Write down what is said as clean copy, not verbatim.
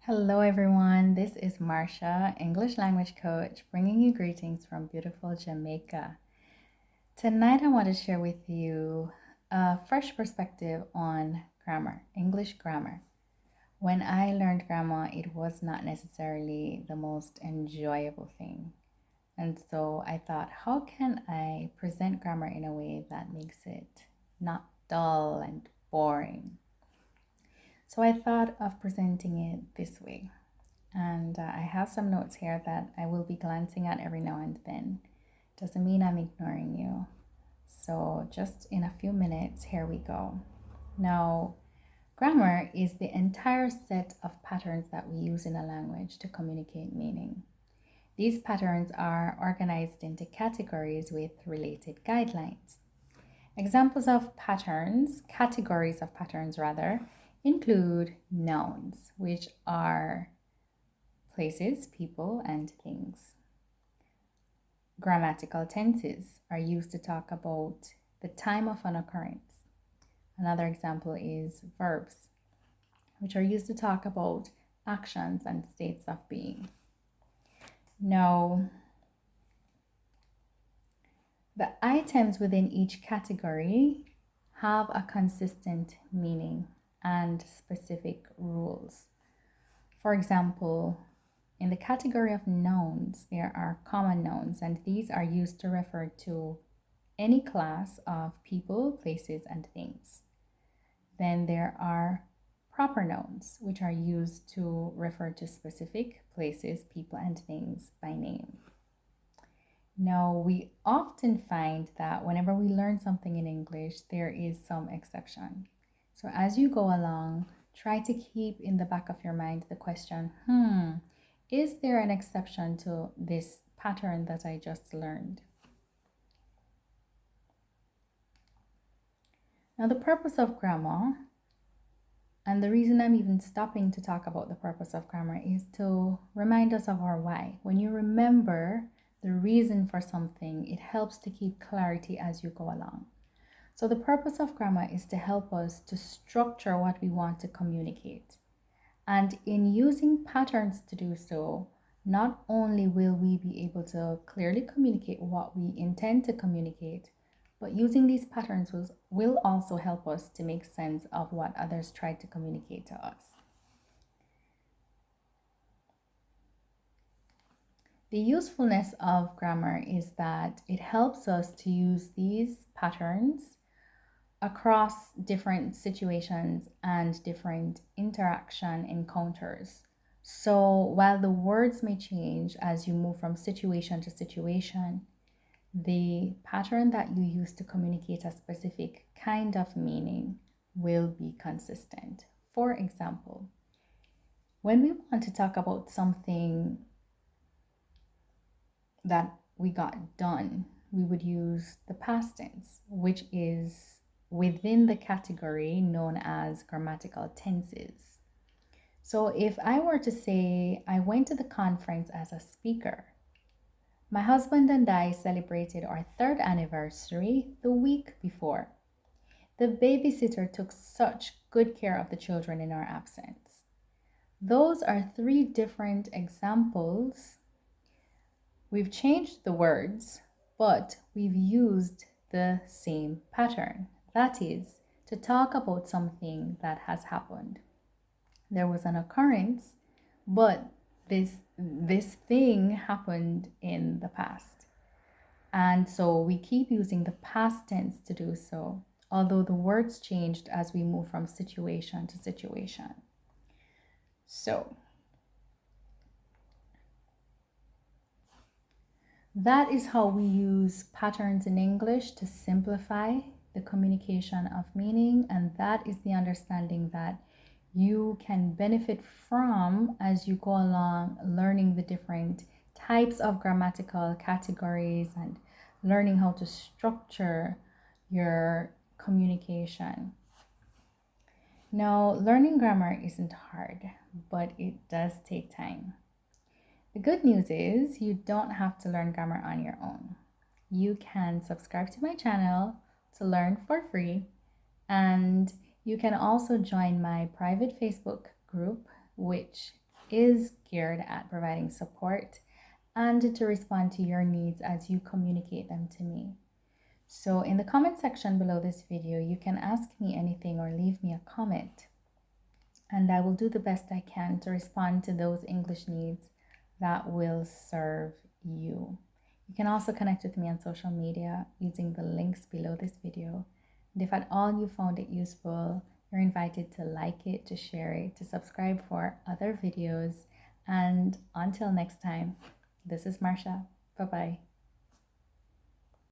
Hello, everyone. This is Marsha, English language coach, bringing you greetings from beautiful Jamaica. Tonight, I want to share with you a fresh perspective on grammar, English grammar. When I learned grammar, it was not necessarily the most enjoyable thing. And so I thought, how can I present grammar in a way that makes it not dull and boring? So I thought of presenting it this way. And I have some notes here that I will be glancing at every now and then. Doesn't mean I'm ignoring you. So, just in a few minutes, here we go. Now, grammar is the entire set of patterns that we use in a language to communicate meaning. These patterns are organized into categories with related guidelines. Examples of patterns, categories of patterns rather, include nouns, which are places, people, and things. Grammatical tenses are used to talk about the time of an occurrence. Another example is verbs, which are used to talk about actions and states of being. Now, the items within each category have a consistent meaning and specific rules. For example, in the category of nouns, there are common nouns, and these are used to refer to any class of people, places, and things. Then there are proper nouns, which are used to refer to specific places, people, and things by name. Now, we often find that whenever we learn something in English, there is some exception. So as you go along, try to keep in the back of your mind the question, is there an exception to this pattern that I just learned? Now, the purpose of grammar, and the reason I'm even stopping to talk about the purpose of grammar, is to remind us of our why. When you remember the reason for something, it helps to keep clarity as you go along. So, the purpose of grammar is to help us to structure what we want to communicate. And in using patterns to do so, not only will we be able to clearly communicate what we intend to communicate, but using these patterns will also help us to make sense of what others tried to communicate to us. The usefulness of grammar is that it helps us to use these patterns across different situations and different interaction encounters. So while the words may change as you move from situation to situation, the pattern that you use to communicate a specific kind of meaning will be consistent. For example, when we want to talk about something that we got done, we would use the past tense, which is within the category known as grammatical tenses. So if I were to say, I went to the conference as a speaker, my husband and I celebrated our third anniversary the week before. The babysitter took such good care of the children in our absence. Those are three different examples. We've changed the words, but we've used the same pattern. That is, to talk about something that has happened. There was an occurrence, but this thing happened in the past. And so we keep using the past tense to do so, although the words changed as we move from situation to situation. So that is how we use patterns in English to simplify the communication of meaning, and that is the understanding that you can benefit from as you go along learning the different types of grammatical categories and learning how to structure your communication. Now, learning grammar isn't hard, but it does take time. The good news is you don't have to learn grammar on your own. You can subscribe to my channel to learn for free, and you can also join my private Facebook group, which is geared at providing support and to respond to your needs as you communicate them to me. So in the comment section below this video, you can ask me anything or leave me a comment, and I will do the best I can to respond to those English needs that will serve you. You can also connect with me on social media using the links below this video. And if at all you found it useful, you're invited to like it, to share it, to subscribe for other videos. And until next time, this is Marsha. Bye-bye.